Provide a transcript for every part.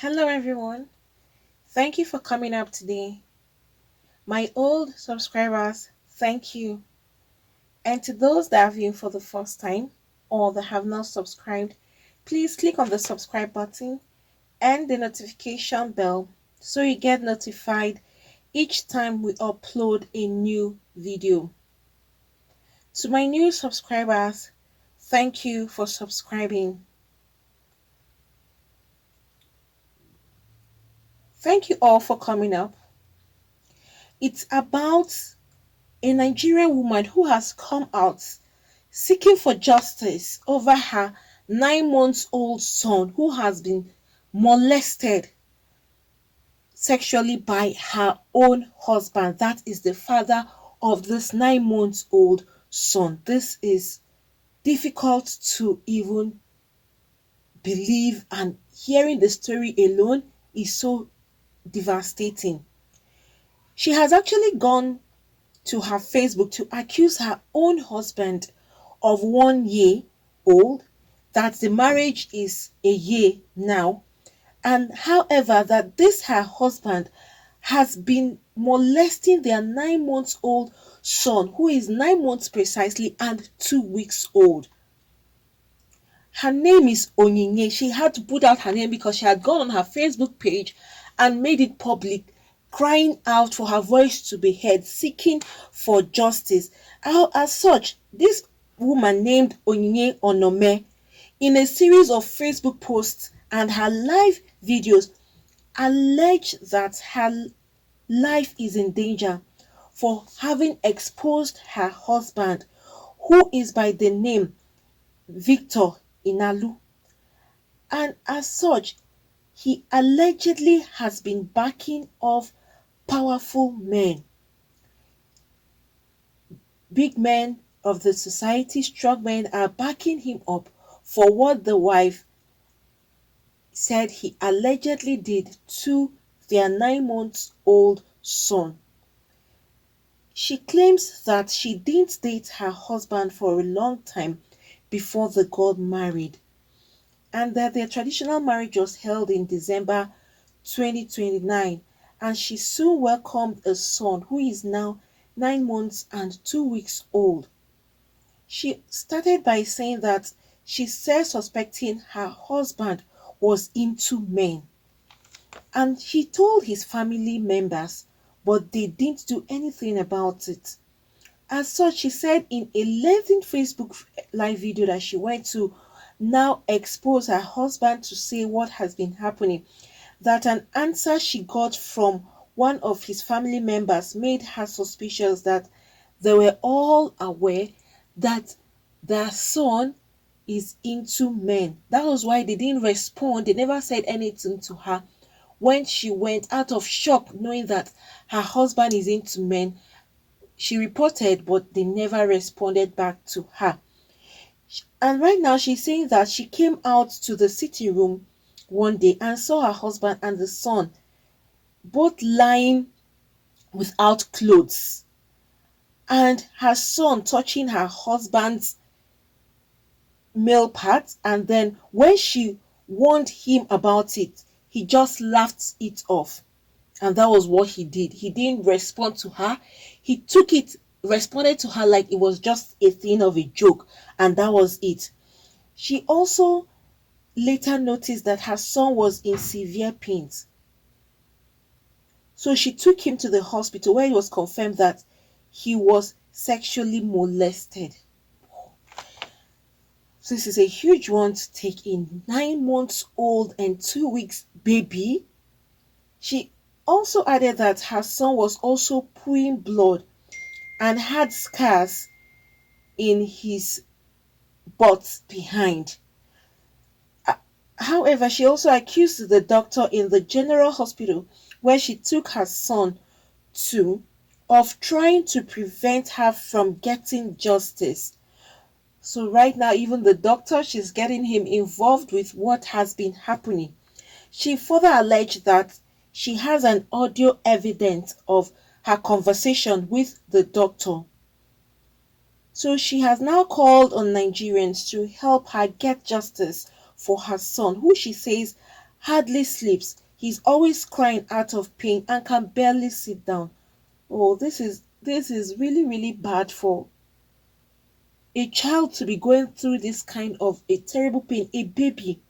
Hello, everyone. Thank you for coming up today. My old subscribers, thank you. And to those that are viewing for the first time or that have not subscribed, please click on the subscribe button and the notification bell so you get notified each time we upload a new video. To my new subscribers, thank you for subscribing. Thank you all for coming up. It's about a Nigerian woman who has come out seeking for justice over her 9 months old son who has been molested sexually by her own husband. That is the father of this 9 months old son. This is difficult to even believe, and hearing the story alone is so devastating. She has actually gone to her Facebook to accuse her own husband of 1 year old, that the marriage is a year now, and however, that this her husband has been molesting their 9 months old son, who is 9 months precisely and 2 weeks old. Her name is Onyinye. She had to put out her name because she had gone on her Facebook page and made it public, crying out for her voice to be heard, seeking for justice. As such, this woman named Onyinye Onome, in a series of Facebook posts and her live videos, alleged that her life is in danger for having exposed her husband, who is by the name Victor Inalu. And as such, he allegedly has been backing off powerful men, big men of the society, strong men are backing him up for what the wife said he allegedly did to their 9 months old son. She claims that she didn't date her husband for a long time before they got married, and that their traditional marriage was held in December 2029, and she soon welcomed a son who is now 9 months and 2 weeks old. She started by saying that she said suspecting her husband was into men, and she told his family members, but they didn't do anything about it. As such, she said in a lengthy Facebook live video that she went to now expose her husband to say what has been happening, that an answer she got from one of his family members made her suspicious that they were all aware that their son is into men. That was why they didn't respond. They never said anything to her when she went out of shock, knowing that her husband is into men. She reported, but they never responded back to her. And right now, she's saying that she came out to the sitting room one day and saw her husband and the son both lying without clothes, and her son touching her husband's male parts. And then when she warned him about it, he just laughed it off. And that was what he did. He didn't respond to her. He took it, responded to her like it was just a thing of a joke, and that was it. She also later noticed that her son was in severe pains. So she took him to the hospital, where it was confirmed that he was sexually molested. This is a huge one to take in. 9 months old and 2 weeks baby. She also added that her son was also pooing blood and had scars in his butt behind. However, she also accused the doctor in the general hospital where she took her son to of trying to prevent her from getting justice. So right now, even the doctor, she's getting him involved with what has been happening. She further alleged that she has an audio evidence of her conversation with the doctor. So she has now called on Nigerians to help her get justice for her son, who she says hardly sleeps. He's always crying out of pain and can barely sit down. Oh, this is really, really bad for a child to be going through this kind of a terrible pain, a baby.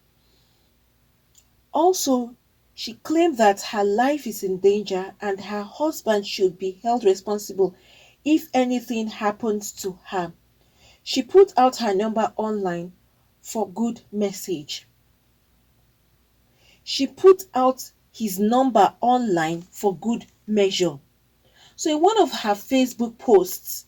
Also, she claimed that her life is in danger and her husband should be held responsible if anything happens to her. She put out her number online for good message. She put out his number online for good measure. So in one of her Facebook posts,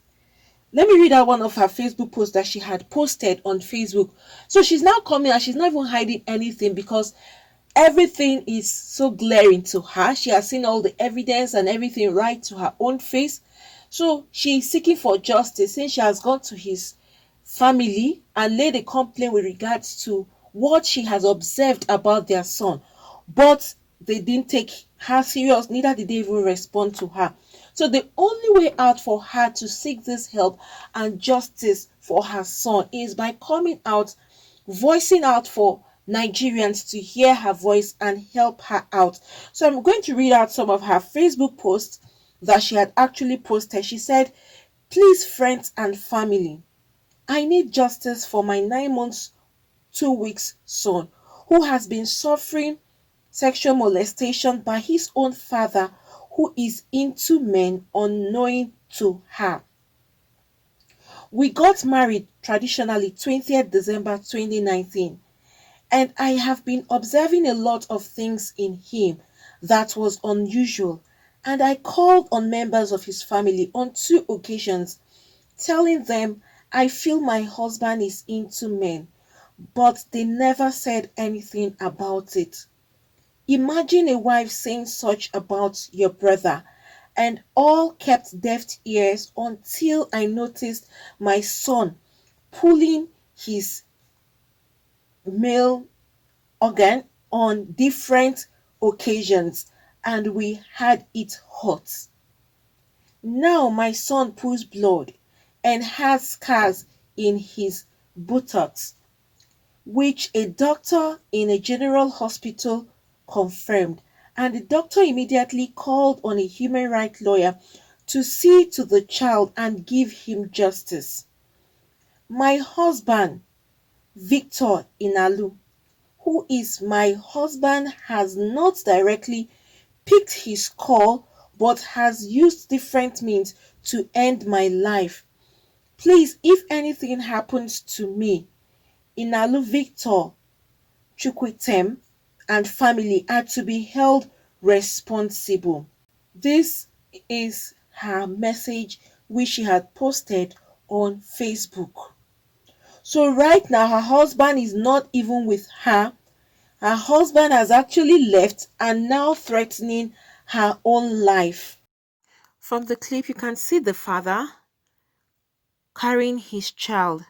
let me read out one of her Facebook posts that she had posted on Facebook. So she's now coming and she's not even hiding anything because everything is so glaring to her. She has seen all the evidence and everything right to her own face. So she is seeking for justice since she has gone to his family and laid a complaint with regards to what she has observed about their son. But they didn't take her serious, neither did they even respond to her. So the only way out for her to seek this help and justice for her son is by coming out, voicing out for Nigerians to hear her voice and help her out. So I'm going to read out some of her Facebook posts that she had actually posted. She said, "Please, friends and family, I need justice for my 9 months, 2 weeks son who has been suffering sexual molestation by his own father who is into men unknowing to her. We got married traditionally 20th December 2019 and I have been observing a lot of things in him that was unusual, and I called on members of his family on 2 occasions telling them I feel my husband is into men, but they never said anything about it. Imagine a wife saying such about your brother, and all kept deaf ears until I noticed my son pulling his male organ on different occasions, and we had it hot. Now my son pulls blood and has scars in his buttocks, which a doctor in a general hospital confirmed. And the doctor immediately called on a human rights lawyer to see to the child and give him justice. My husband, Victor Inalu, who is my husband, has not directly picked his call but has used different means to end my life. Please, if anything happens to me, Inalu Victor, Chukwitem, and family are to be held responsible. This is her message which she had posted on Facebook. So right now her husband is not even with her. Her husband has actually left and now threatening her own life. From the clip, you can see the father carrying his child.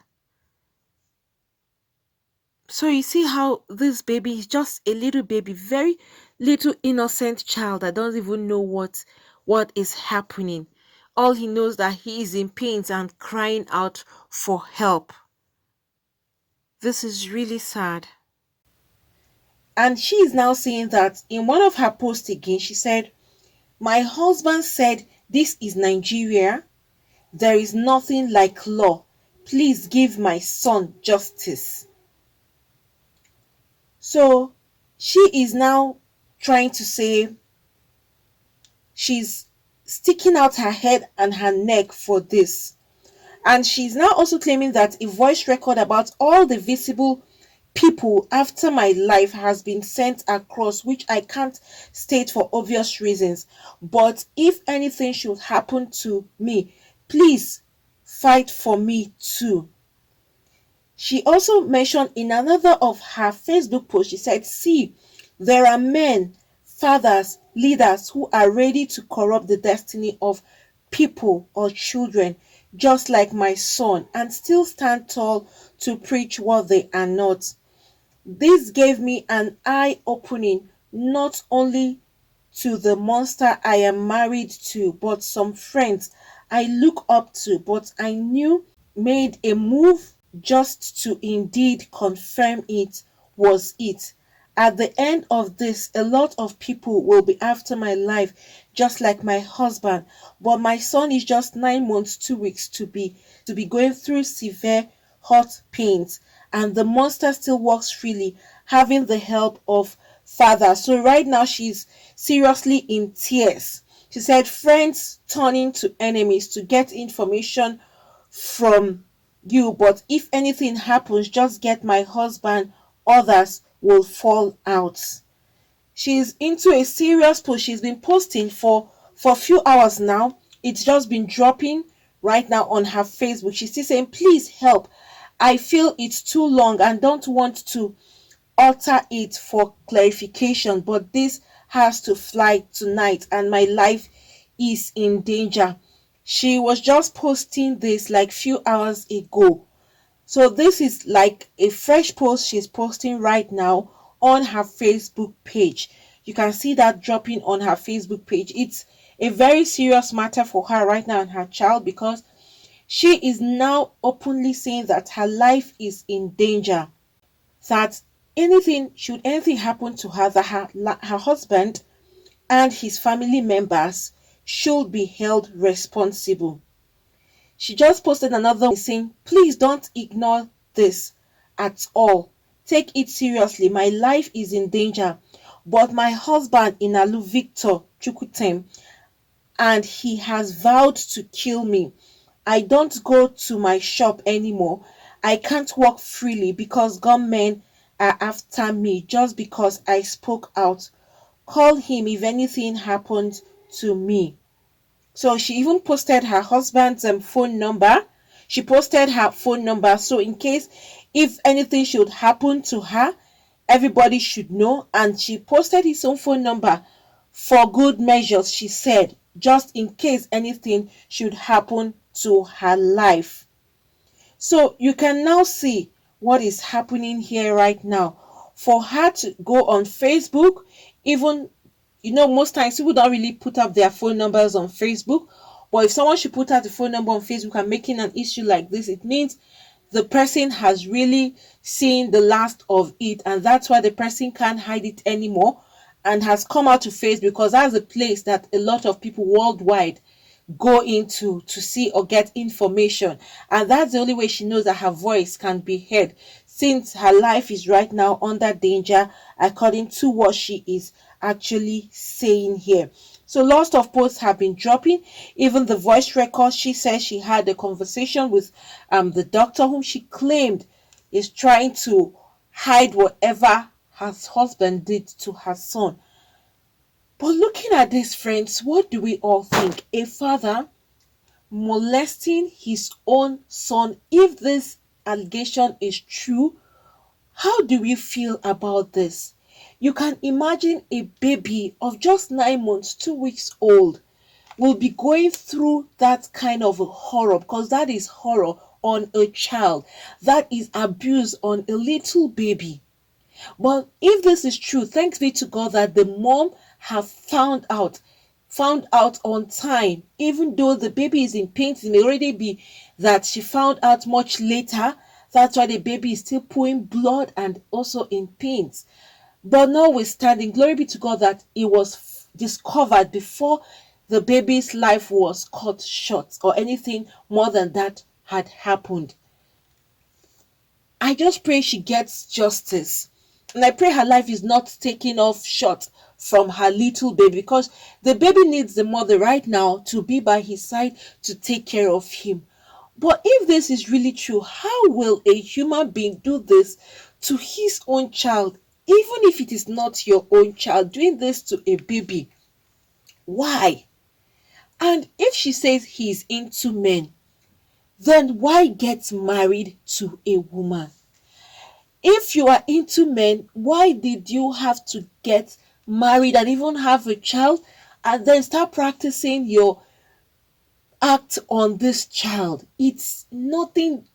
So you see how this baby is just a little baby, very little innocent child that doesn't even know what is happening. All he knows that he is in pain and crying out for help. This is really sad. And she is now saying that in one of her posts again, she said, "My husband said this is Nigeria. There is nothing like law. Please give my son justice." So she is now trying to say she's sticking out her head and her neck for this. And she's now also claiming that a voice record about all the visible people after my life has been sent across, which I can't state for obvious reasons. But if anything should happen to me, please fight for me too. She also mentioned in another of her Facebook posts, she said, "See, there are men, fathers, leaders who are ready to corrupt the destiny of people or children, just like my son, and still stand tall to preach what they are not." This gave me an eye-opening not only to the monster I am married to, but some friends I look up to, but I knew made a move just to indeed confirm it was it. At the end of this, a lot of people will be after my life, just like my husband. But my son is just 9 months, 2 weeks to be going through severe hot pains, and the monster still walks freely, having the help of father. So right now she's seriously in tears. She said friends turning to enemies to get information from you, but if anything happens, just get my husband, others will fall out. She's into a serious post. She's been posting for a few hours now. It's just been dropping right now on her Facebook. She's still saying, please help. I feel it's too long and don't want to alter it for clarification, but this has to fly tonight and my life is in danger. She was just posting this like few hours ago. So this is like a fresh post she's posting right now on her Facebook page. You can see that dropping on her Facebook page. It's a very serious matter for her right now and her child, because she is now openly saying that her life is in danger, that should anything happen to her, that her husband and his family members should be held responsible. She just posted another one saying, please don't ignore this at all. Take it seriously. My life is in danger. But my husband Inalu Victor Chukutem, and he has vowed to kill me. I don't go to my shop anymore. I can't walk freely because gunmen are after me just because I spoke out. Call him if anything happened to me. So she even posted her husband's phone number. She posted her phone number, so in case if anything should happen to her, everybody should know. And she posted his own phone number for good measures, she said, just in case anything should happen to her life. So you can now see what is happening here right now. For her to go on Facebook, even, most times people don't really put up their phone numbers on Facebook. But if someone should put out the phone number on Facebook and making an issue like this, it means the person has really seen the last of it, and that's why the person can't hide it anymore and has come out to face, because that's a place that a lot of people worldwide go into to see or get information, and that's the only way she knows that her voice can be heard, since her life is right now under danger according to what she is actually saying here. So lots of posts have been dropping, even the voice record. She says she had a conversation with the doctor, whom she claimed is trying to hide whatever her husband did to her son. But looking at this, friends, what do we all think? A father molesting his own son. If this allegation is true, how do we feel about this? You can imagine a baby of just 9 months, 2 weeks old will be going through that kind of a horror, because that is horror on a child. That is abuse on a little baby. But if this is true, thanks be to God that the mom have found out on time. Even though the baby is in pain, it may already be that she found out much later. That's why the baby is still pouring blood and also in pains. But notwithstanding, glory be to God that it was discovered before the baby's life was cut short or anything more than that had happened. I just pray she gets justice. And I pray her life is not taken off short from her little baby, because the baby needs the mother right now to be by his side to take care of him. But if this is really true, how will a human being do this to his own child, even if it is not your own child, doing this to a baby? Why? And if she says he's into men, then why get married to a woman? If you are into men, why did you have to get married and even have a child and then start practicing your act on this child? It's nothing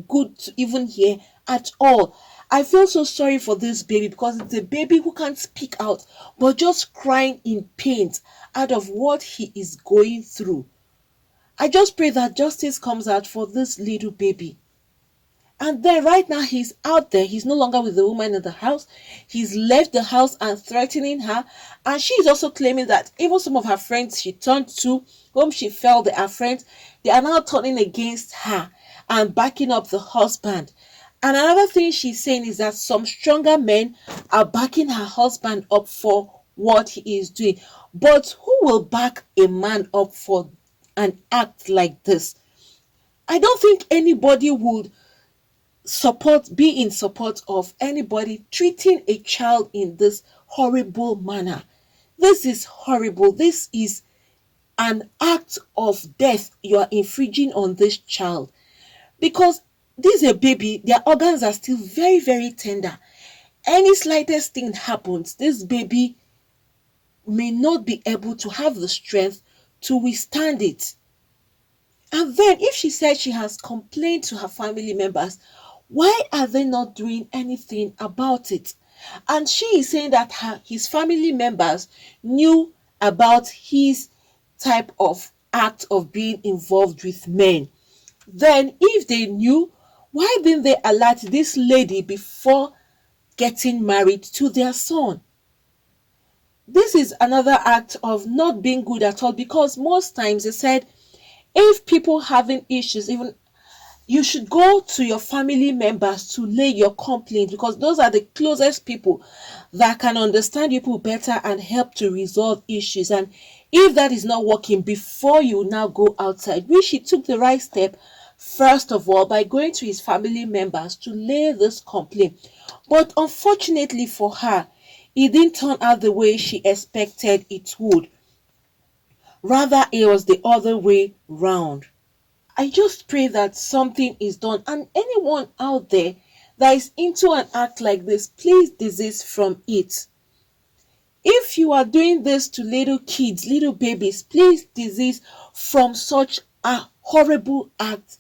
good to even hear at all. I feel so sorry for this baby, because it's a baby who can't speak out but just crying in pain out of what he is going through. I just pray that justice comes out for this little baby. And then right now he's out there. He's no longer with the woman in the house. He's left the house and threatening her. And she's also claiming that even some of her friends she turned to, whom she felt they are friends, they are now turning against her and backing up the husband. And another thing she's saying is that some stronger men are backing her husband up for what he is doing. But who will back a man up for an act like this? I don't think anybody would be in support of anybody treating a child in this horrible manner. This is horrible. This is an act of death you are infringing on this child, because this is a baby. Their organs are still very, very tender. Any slightest thing happens, this baby may not be able to have the strength to withstand it. And then if she said she has complained to her family members, why are they not doing anything about it? And she is saying that his family members knew about his type of act of being involved with men. Then if they knew, why didn't they alert this lady before getting married to their son? This is another act of not being good at all, because most times they said if people having issues, even you should go to your family members to lay your complaint, because those are the closest people that can understand people better and help to resolve issues. And if that is not working, before you now go outside, which he took the right step first of all by going to his family members to lay this complaint. But unfortunately for her, it didn't turn out the way she expected it would. Rather, it was the other way round. I just pray that something is done. And anyone out there that is into an act like this, please desist from it. If you are doing this to little kids, little babies, please desist from such a horrible act.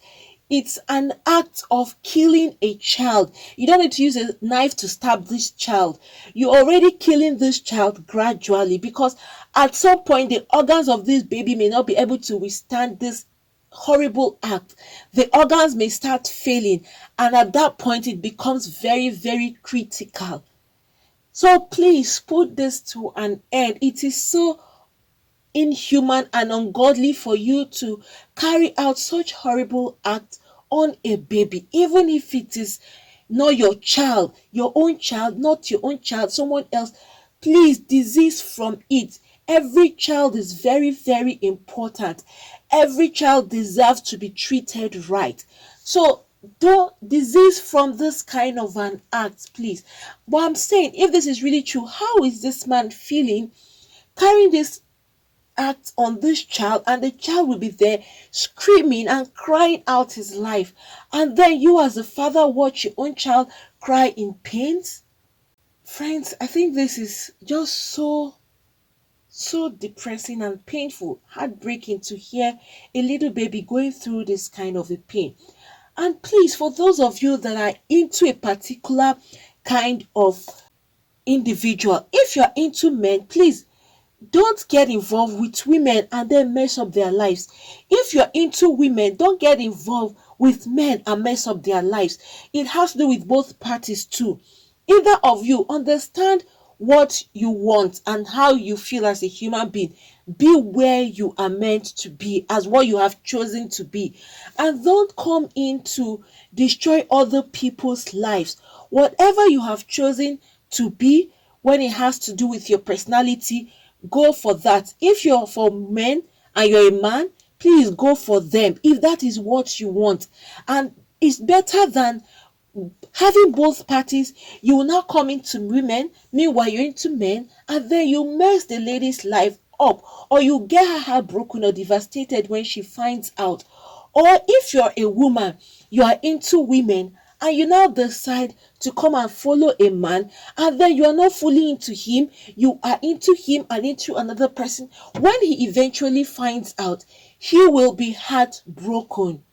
It's an act of killing a child. You don't need to use a knife to stab this child. You're already killing this child gradually, because at some point the organs of this baby may not be able to withstand this horrible act. The organs may start failing, and at that point it becomes very, very critical. So please put this to an end. It is so inhuman and ungodly for you to carry out such horrible acts on a baby, even if it is not your child, your own child, not your own child, someone else. Please desist from it. Every child is very, very important. Every child deserves to be treated right. So don't desist from this kind of an act, please. But I'm saying, if this is really true, how is this man feeling carrying this act on this child, and the child will be there screaming and crying out his life, and then you as a father watch your own child cry in pain? Friends, I think this is just so depressing and painful, heartbreaking to hear a little baby going through this kind of a pain. And please, for those of you that are into a particular kind of individual, if you're into men, please don't get involved with women and then mess up their lives. If you're into women, don't get involved with men and mess up their lives. It has to do with both parties too. Either of you understand what you want and how you feel as a human being. Be where you are meant to be, as what you have chosen to be. And don't come in to destroy other people's lives. Whatever you have chosen to be, when it has to do with your personality, go for that. If you're for men and you're a man, please go for them if that is what you want. And it's better than having both parties. You will now come into women, meanwhile you're into men, and then you mess the lady's life up, or you get her heart broken or devastated when she finds out. Or if you're a woman, you are into women, and you now decide to come and follow a man, and then you are not fully into him, you are into him and into another person. When he eventually finds out, he will be heartbroken.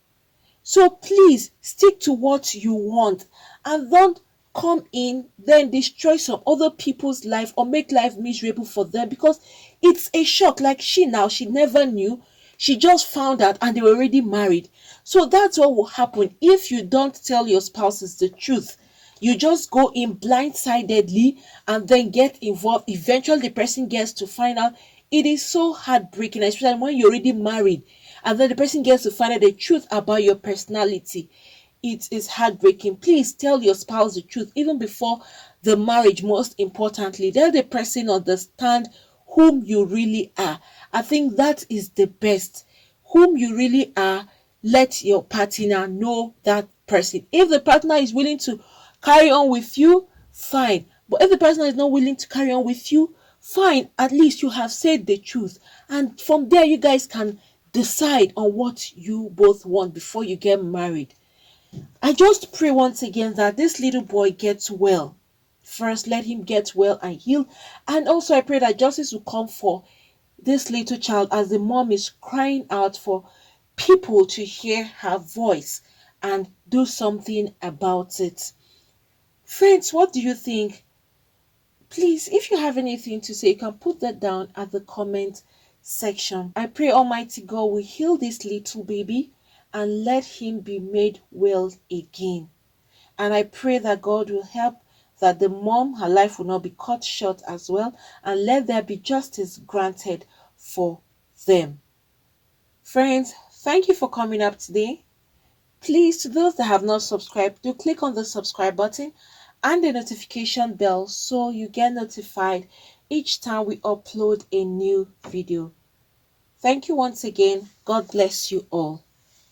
So please stick to what you want, and don't come in then destroy some other people's life or make life miserable for them, because it's a shock. Like she never knew. She just found out and they were already married. So that's what will happen if you don't tell your spouses the truth. You just go in blindsidedly and then get involved. Eventually, the person gets to find out. It is so heartbreaking, especially when you're already married and then the person gets to find out the truth about your personality. It is heartbreaking. Please tell your spouse the truth even before the marriage. Most importantly, let the person understand whom you really are. I think that is the best. Whom you really are, let your partner know that person. If the partner is willing to carry on with you, fine. But if the partner is not willing to carry on with you, fine. At least you have said the truth. And from there, you guys can decide on what you both want before you get married. I just pray once again that this little boy gets well. First, let him get well and heal. And also, I pray that justice will come for this little child as the mom is crying out for people to hear her voice and do something about it. Friends, what do you think? Please, if you have anything to say, you can put that down at the comment section. I pray Almighty God will heal this little baby and let him be made well again. And I pray that God will help that the mom, her life will not be cut short as well, and let there be justice granted for them. Friends, thank you for coming up today. Please, to those that have not subscribed, do click on the subscribe button and the notification bell so you get notified each time we upload a new video. Thank you once again. God bless you all.